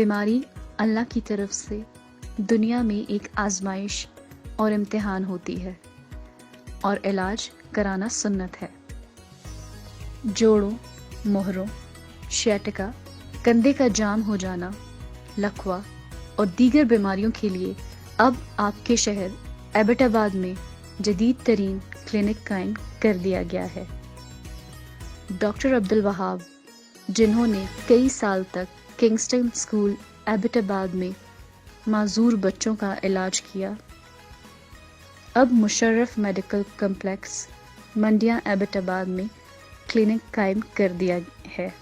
बीमारी अल्लाह की तरफ से दुनिया में एक आजमाइश और इम्तिहान होती है और इलाज कराना सुन्नत है। जोड़ों, मोहरों, शैटिका, कंधे का जाम हो जाना, लकवा और दीगर बीमारियों के लिए अब आपके शहर एबटाबाद में जदीद तरीन क्लिनिक कायम कर दिया गया है। डॉक्टर अब्दुल वहाब, जिन्होंने कई साल तक किंगस्टन स्कूल एबटाबाद में माजूर बच्चों का इलाज किया, अब मुशर्रफ मेडिकल कम्प्लेक्स मंडिया एबटाबाद में क्लिनिक कायम कर दिया है,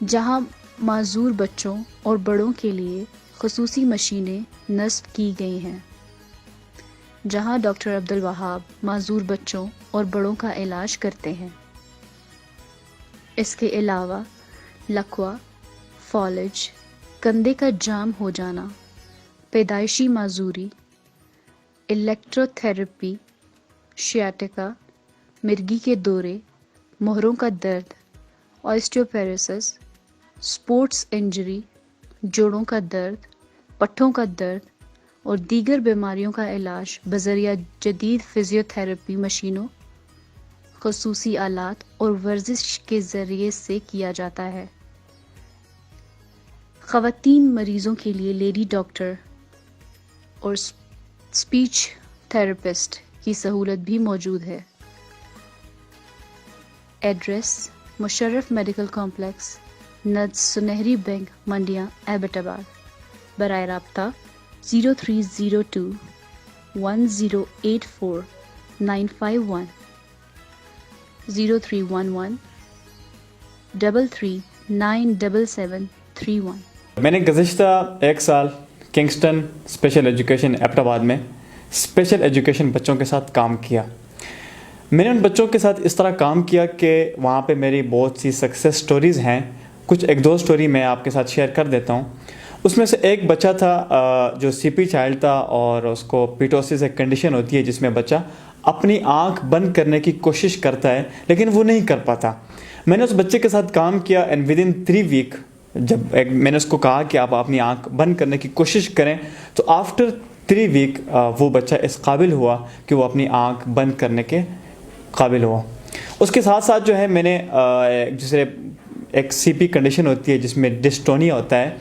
जहां माजूर बच्चों और बड़ों के लिए खुसूसी मशीनें नस्ब की गई हैं, जहां डॉक्टर अब्दुल वहाब माजूर बच्चों और बड़ों का इलाज करते हैं। इसके अलावा लकवा, फॉलेज, कंधे का जाम हो जाना, पैदाइशी माजूरी, इलेक्ट्रोथेरेपी, शियाटिका, मिर्गी के दौरे, मोहरों का दर्द, ऑस्टियोपेरोसिस, स्पोर्ट्स इंजरी, जोड़ों का दर्द, पट्ठों का दर्द और दीगर बीमारियों का इलाज बज़रिया जदीद फिजियोथेरेपी मशीनों, खुसूसी आलात और वर्जिश के ज़रिए से किया जाता है। ख़वातीन मरीज़ों के लिए लेडी डॉक्टर और स्पीच थेरेपिस्ट की सहूलत भी मौजूद है। एड्रेस: मुशर्रफ मेडिकल कॉम्प्लेक्स, नज़ सुनहरी बैंक, मंडिया एबटाबाद। बराए राब्ता 0302 1084 951 0311 339771। मैंने गुज़िश्ता एक साल किंगस्टन स्पेशल एजुकेशन एबटाबाद में स्पेशल एजुकेशन बच्चों के साथ काम किया। मैंने उन बच्चों के साथ इस तरह काम किया कि वहाँ पे मेरी बहुत सी सक्सेस स्टोरीज़ हैं। कुछ एक दो स्टोरी मैं आपके साथ शेयर कर देता हूँ। उसमें से एक बच्चा था जो सीपी चाइल्ड था और उसको पिटोसिस एक कंडीशन होती है जिसमें बच्चा अपनी आँख बंद करने की कोशिश करता है लेकिन वो नहीं कर पाता। मैंने उस बच्चे के साथ काम किया एंड विद इन 3 वीक जब मैंने उसको कहा कि आप अपनी आँख बंद करने की कोशिश करें तो आफ्टर 3 वीक वो बच्चा इस काबिल हुआ कि वो अपनी आँख बंद करने के काबिल हुआ। उसके साथ साथ जो है मैंने जिसे एक सीपी कंडीशन होती है जिसमें डिस्टोनिया होता है,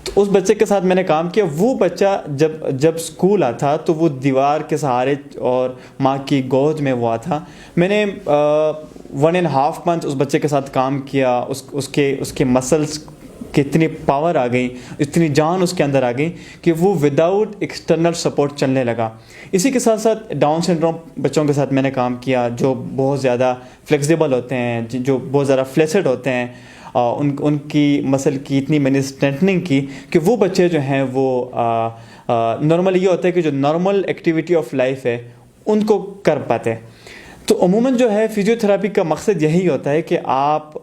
तो उस बच्चे के साथ मैंने काम किया। वो बच्चा जब स्कूल आता तो वो दीवार के सहारे और माँ की गोद में हुआ था। मैंने 1.5 मंथ उस बच्चे के साथ काम किया। उसके मसल्स की इतनी पावर आ गई, इतनी जान उसके अंदर आ गई कि वो विदाउट एक्सटर्नल सपोर्ट चलने लगा। इसी के साथ साथ डाउन सिंड्रोम बच्चों के साथ मैंने काम किया जो बहुत ज़्यादा फ्लेक्सिबल होते हैं, जो बहुत ज़्यादा फ्लेक्सिड होते हैं। उनकी मसल की इतनी मैंने स्ट्रेंथनिंग की कि वो बच्चे जो हैं वो नॉर्मल ये होता है कि जो नॉर्मल एक्टिविटी ऑफ लाइफ है उनको कर पाते हैं। तो अमूमन जो है फिजियोथेरेपी का मकसद यही होता है कि आप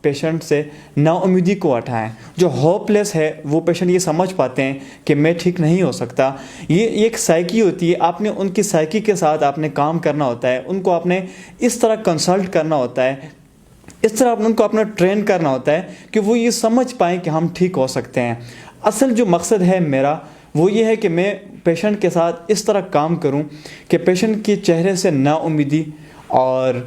पेशेंट से नाउम्मीदी को हटाएं। जो होपलेस है वो पेशेंट ये समझ पाते हैं कि मैं ठीक नहीं हो सकता। ये एक साइकी होती है, आपने उनकी साइकी के साथ आपने काम करना होता है। उनको आपने इस तरह कंसल्ट करना होता है, इस तरह उनको अपना ट्रेन करना होता है कि वो ये समझ पाएँ कि हम ठीक हो सकते हैं। असल जो मकसद है मेरा वो ये है कि मैं पेशेंट के साथ इस तरह काम करूं कि पेशेंट के चेहरे से नाउम्मीदी और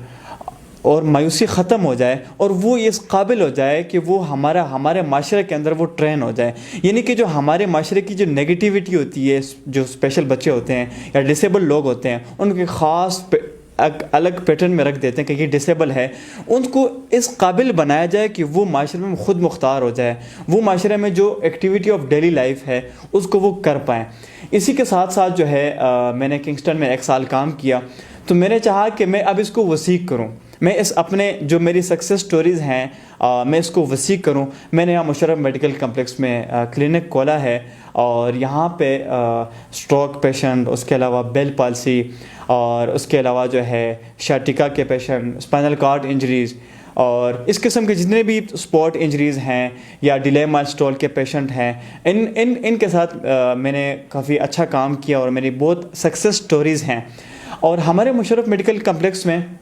मायूसी ख़त्म हो जाए और वो इस काबिल हो जाए कि वो हमारे माशरे के अंदर वो ट्रेन हो जाए। यानी कि जो हमारे माशरे की जो नेगेटिविटी होती है, जो स्पेशल बच्चे होते हैं या डिसेबल लोग होते हैं, उनके ख़ास अलग पैटर्न में रख देते हैं कि ये डिसेबल है, उनको इस काबिल बनाया जाए कि वो माशरे में खुद मुख्तार हो जाए, वो माशरे में जो एक्टिविटी ऑफ डेली लाइफ है उसको वो कर पाएँ। इसी के साथ साथ जो है मैंने किंगस्टन में 1 साल काम किया, तो मैंने चाहा कि मैं अब इसको वसीक करूँ। मैं इस अपने जो मेरी सक्सेस स्टोरीज़ हैं मैं इसको वसीक करूँ। मैंने यहाँ मुशर्रफ मेडिकल कम्प्लेक्स में क्लिनिक खोला है और यहाँ पे स्ट्रोक पेशेंट, उसके अलावा बेल पाल्सी और उसके अलावा जो है शाटिका के पेशेंट, स्पाइनल कॉर्ड इंजरीज़ और इस किस्म के जितने भी स्पॉट इंजरीज़ हैं या डिले माइलस्टोन के पेशेंट हैं, इनके साथ मैंने काफ़ी अच्छा काम किया और मेरी बहुत सक्सेस स्टोरीज़ हैं। और हमारे मुशर्रफ मेडिकल कम्प्लेक्स में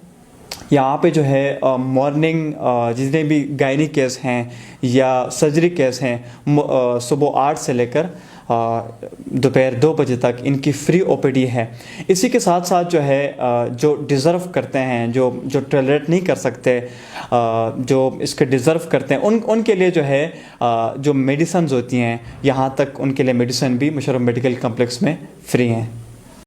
یہاں پہ جو ہے مارننگ جتنے بھی گائنی کیس ہیں یا سرجری کیس ہیں صبح 8 سے لے کر دوپہر 2 بجے تک ان کی فری او پی ڈی ہے. اسی کے ساتھ ساتھ جو ہے جو ڈیزرو کرتے ہیں, جو ٹالریٹ نہیں کر سکتے, جو اس کے ڈیزرو کرتے ہیں, ان کے لیے جو ہے جو میڈیسنز ہوتی ہیں, یہاں تک ان کے لیے میڈیسن بھی مشرف میڈیکل کمپلیکس میں فری ہیں.